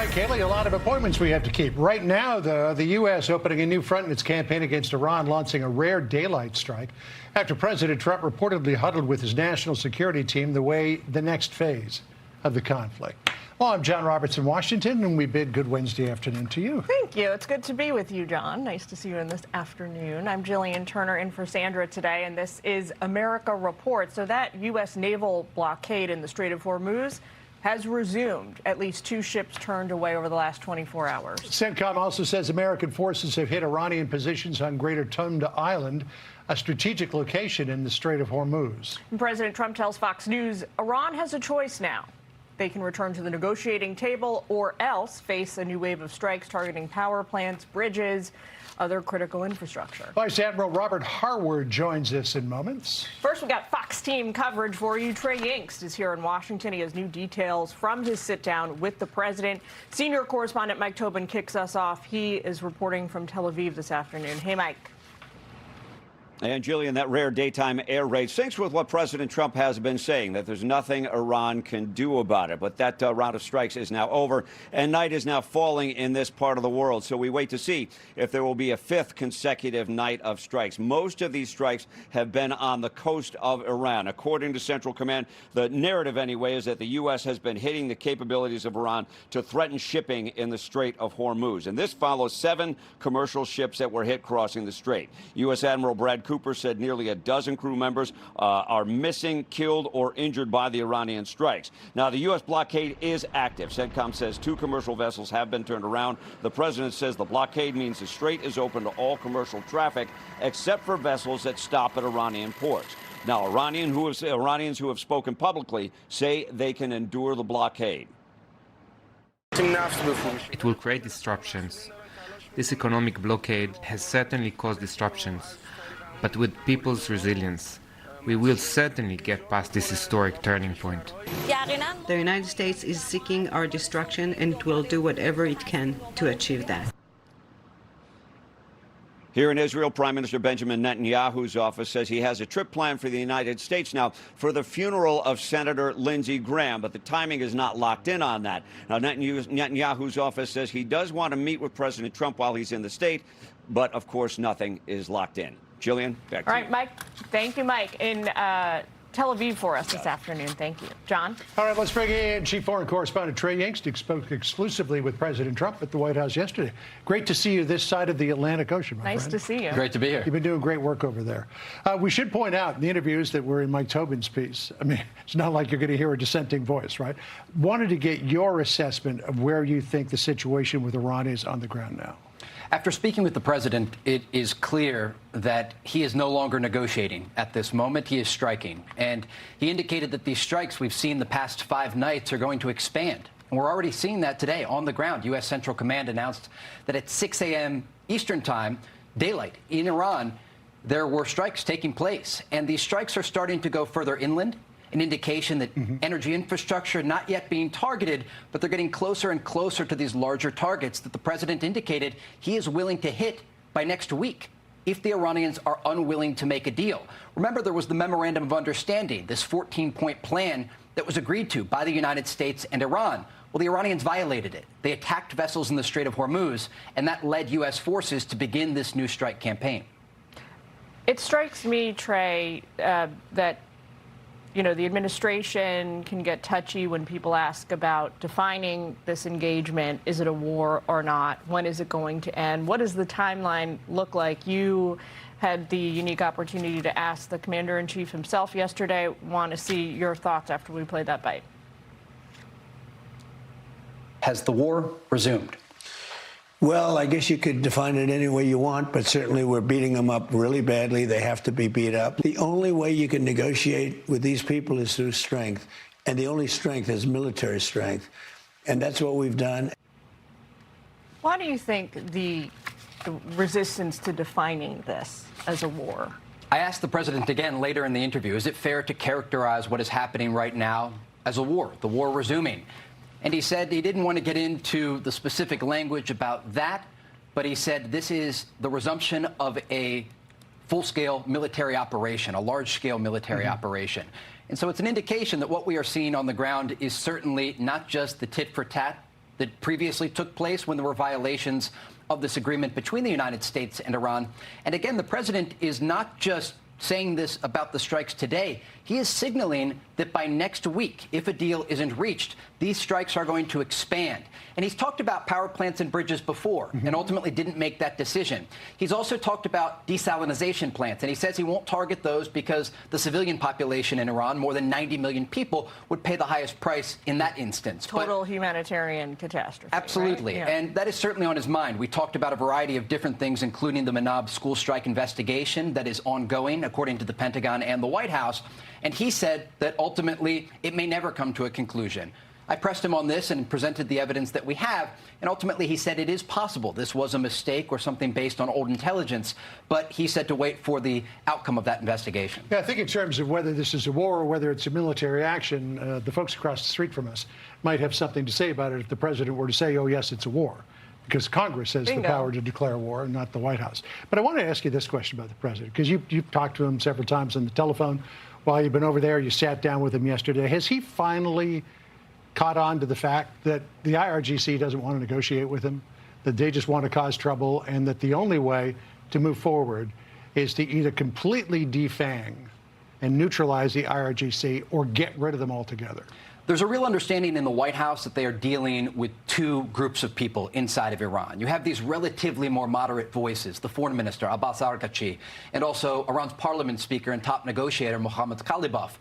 right, Kaylee, a lot of appointments we have to keep. Right now, the U.S. opening a new front in its campaign against Iran, launching a rare daylight strike after President Trump reportedly huddled with his national security team the next phase of the conflict. Well, I'm John Roberts in Washington, and we bid good Wednesday afternoon to you. Thank you. It's good to be with you, John. Nice to see you in this afternoon. I'm Jillian Turner in for Sandra today, and this is America Report. So that U.S. naval blockade in the Strait of Hormuz has resumed. At least 2 ships turned away over the last 24 hours. CENTCOM also says American forces have hit Iranian positions on Greater Tunda Island, a strategic location in the Strait of Hormuz. President Trump tells Fox News Iran has a choice now. They can return to the negotiating table or else face a new wave of strikes targeting power plants, bridges, other critical infrastructure. Vice Admiral Robert Harward joins us in moments. First, we've got Fox team coverage for you. Trey Yingst is here in Washington. He has new details from his sit-down with the president. Senior correspondent Mike Tobin kicks us off. He is reporting from Tel Aviv this afternoon. Hey, Mike. And, Jillian, that rare daytime air raid syncs with what President Trump has been saying, that there's nothing Iran can do about it. But that round of strikes is now over, and night is now falling in this part of the world. So we wait to see if there will be a 5th consecutive night of strikes. Most of these strikes have been on the coast of Iran. According to Central Command, the narrative, anyway, is that the U.S. has been hitting the capabilities of Iran to threaten shipping in the Strait of Hormuz. And this follows 7 commercial ships that were hit crossing the strait. U.S. Admiral Brad Cooper said nearly a dozen crew members are missing, killed, or injured by the Iranian strikes. Now, the U.S. blockade is active. CENTCOM says 2 commercial vessels have been turned around. The president says the blockade means the strait is open to all commercial traffic except for vessels that stop at Iranian ports. Now, Iranians who have spoken publicly say they can endure the blockade. It will create disruptions. This economic blockade has certainly caused disruptions. But with people's resilience, we will certainly get past this historic turning point. The United States is seeking our destruction, and it will do whatever it can to achieve that. Here in Israel, Prime Minister Benjamin Netanyahu's office says he has a trip planned for the United States now for the funeral of Senator Lindsey Graham, but the timing is not locked in on that. Now, Netanyahu's office says he does want to meet with President Trump while he's in the state, but, of course, nothing is locked in. Jillian, back to you. All right, Mike. Thank you, Mike, in Tel Aviv for us this afternoon. Thank you. John? All right, let's bring in Chief Foreign Correspondent Trey Yingst. Spoke exclusively with President Trump at the White House yesterday. Great to see you this side of the Atlantic Ocean, my friend. Nice to see you. Great to be here. You've been doing great work over there. We should point out in the interviews that were in Mike Tobin's piece, I mean, it's not like you're going to hear a dissenting voice, right? Wanted to get your assessment of where you think the situation with Iran is on the ground now. After speaking with the president, it is clear that he is no longer negotiating at this moment. He is striking. And he indicated that these strikes we've seen the past 5 nights are going to expand. And we're already seeing that today on the ground. U.S. Central Command announced that at 6 a.m. Eastern Time, daylight, in Iran, there were strikes taking place. And these strikes are starting to go further inland, an indication that energy infrastructure not yet being targeted, but they're getting closer and closer to these larger targets that the president indicated he is willing to hit by next week if the Iranians are unwilling to make a deal. Remember, there was the Memorandum of Understanding, this 14-point plan that was agreed to by the United States and Iran. Well, the Iranians violated it. They attacked vessels in the Strait of Hormuz, and that led U.S. forces to begin this new strike campaign. It strikes me, Trey, that the administration can get touchy when people ask about defining this engagement. Is it a war or not? When is it going to end? What does the timeline look like? You had the unique opportunity to ask the commander-in-chief himself yesterday. Want to see your thoughts after we played that bite. Has the war resumed? Well, I guess you could define it any way you want, but certainly we're beating them up really badly. They have to be beat up. The only way you can negotiate with these people is through strength, and the only strength is military strength, and that's what we've done. Why do you think the resistance to defining this as a war? I asked the president again later in the interview, is it fair to characterize what is happening right now as a war, the war resuming? And he said he didn't want to get into the specific language about that, but he said this is the resumption of a full-scale military operation, a large-scale military operation. And so it's an indication that what we are seeing on the ground is certainly not just the tit-for-tat that previously took place when there were violations of this agreement between the United States and Iran. And again, the president is not just saying this about the strikes today. He is signaling that by next week, if a deal isn't reached, these strikes are going to expand. And he's talked about power plants and bridges before and ultimately didn't make that decision. He's also talked about desalinization plants, and he says he won't target those because the civilian population in Iran, more than 90 million people, would pay the highest price in that instance. Total humanitarian catastrophe. Absolutely. Right? Yeah. And that is certainly on his mind. We talked about a variety of different things, including the Manab school strike investigation that is ongoing, according to the Pentagon and the White House. And he said that ultimately it may never come to a conclusion. I pressed him on this and presented the evidence that we have, and ultimately he said it is possible this was a mistake or something based on old intelligence, but he said to wait for the outcome of that investigation. Yeah, I think in terms of whether this is a war or whether it's a military action, the folks across the street from us might have something to say about it if the president were to say, oh, yes, it's a war, because Congress has the power to declare war and not the White House. But I want to ask you this question about the president, because you've talked to him several times on the telephone while you've been over there. You sat down with him yesterday. Has he finally caught on to the fact that the IRGC doesn't want to negotiate with him, that they just want to cause trouble, and that the only way to move forward is to either completely defang and neutralize the IRGC or get rid of them altogether? There's a real understanding in the White House that they are dealing with two groups of people inside of Iran. You have these relatively more moderate voices, the foreign minister, Abbas Araghchi, and also Iran's parliament speaker and top negotiator, Mohammad Ghalibaf.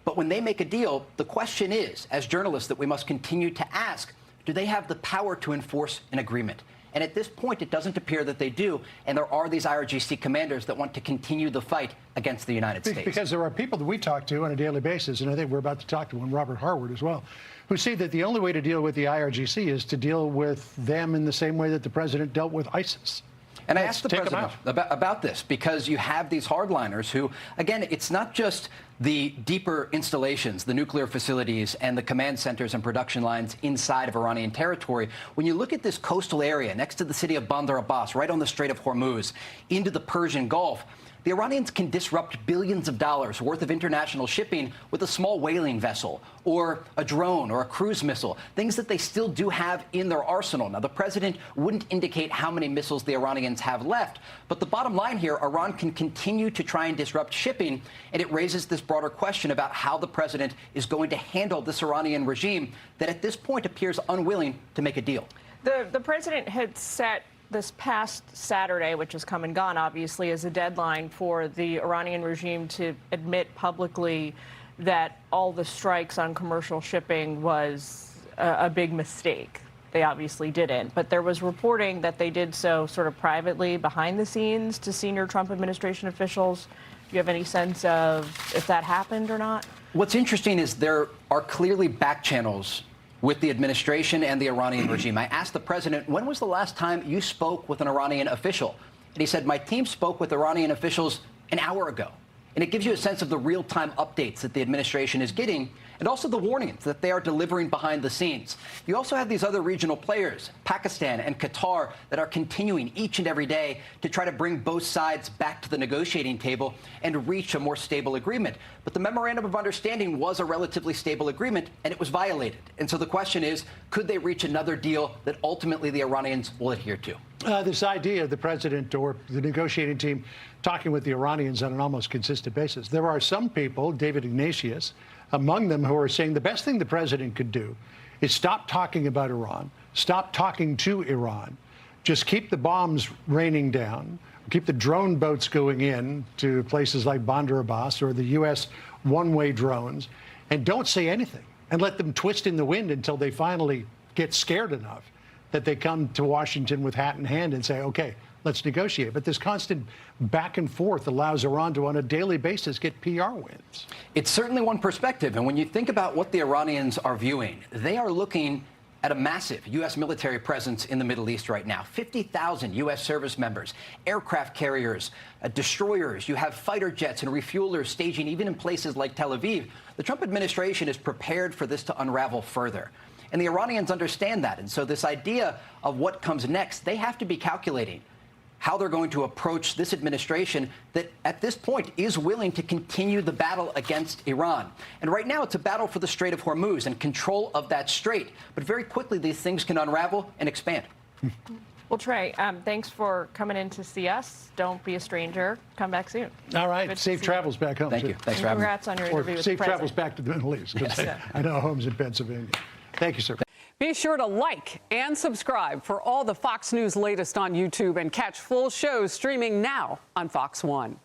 But when they make a deal, the question is, as journalists, that we must continue to ask, do they have the power to enforce an agreement? And at this point, it doesn't appear that they do. And there are these IRGC commanders that want to continue the fight against the United States. Because there are people that we talk to on a daily basis, and I think we're about to talk to one, Robert Harward as well, who see that the only way to deal with the IRGC is to deal with them in the same way that the president dealt with ISIS. And I asked the president about this because you have these hardliners who, again, it's not just the deeper installations, the nuclear facilities and the command centers and production lines inside of Iranian territory. When you look at this coastal area next to the city of Bandar Abbas, right on the Strait of Hormuz, into the Persian Gulf, the Iranians can disrupt billions of dollars worth of international shipping with a small whaling vessel or a drone or a cruise missile, things that they still do have in their arsenal. Now, the president wouldn't indicate how many missiles the Iranians have left, but the bottom line here, Iran can continue to try and disrupt shipping, and it raises this broader question about how the president is going to handle this Iranian regime that at this point appears unwilling to make a deal. The president had set this past Saturday, which has come and gone, obviously, as a deadline for the Iranian regime to admit publicly that all the strikes on commercial shipping was a big mistake. They obviously didn't. But there was reporting that they did so sort of privately behind the scenes to senior Trump administration officials. Do you have any sense of if that happened or not? What's interesting is there are clearly back channels with the administration and the Iranian regime. I asked the president, when was the last time you spoke with an Iranian official? And he said, my team spoke with Iranian officials an hour ago. And it gives you a sense of the real-time updates that the administration is getting and also the warnings that they are delivering behind the scenes. You also have these other regional players, Pakistan and Qatar, that are continuing each and every day to try to bring both sides back to the negotiating table and reach a more stable agreement. But the memorandum of understanding was a relatively stable agreement, and it was violated. And so the question is, could they reach another deal that ultimately the Iranians will adhere to? This idea of the president or the negotiating team talking with the Iranians on an almost consistent basis. There are some people, David Ignatius, among them, who are saying the best thing the president could do is stop talking about Iran, stop talking to Iran, just keep the bombs raining down, keep the drone boats going in to places like Bandar Abbas or the U.S. one-way drones, and don't say anything, and let them twist in the wind until they finally get scared enough that they come to Washington with hat in hand and say, okay, let's negotiate. But this constant back and forth allows Iran to, on a daily basis, get PR wins. It's certainly one perspective. And when you think about what the Iranians are viewing, they are looking at a massive U.S. military presence in the Middle East right now. 50,000 U.S. service members, aircraft carriers, destroyers. You have fighter jets and refuelers staging even in places like Tel Aviv. The Trump administration is prepared for this to unravel further. And the Iranians understand that. And so this idea of what comes next, they have to be calculating. how they're going to approach this administration that at this point is willing to continue the battle against Iran. And right now it's a battle for the Strait of Hormuz and control of that strait. But very quickly these things can unravel and expand. Well, Trey, thanks for coming in to see us. Don't be a stranger. Come back soon. All right. Safe travels back home. Thank you. Thanks for having me. Congrats on your interview Or with safe the travels president. back to the Middle East. 'Cause Yes. I know home's in Pennsylvania. Thank you, sir. Be sure to like and subscribe for all the Fox News latest on YouTube and catch full shows streaming now on Fox One.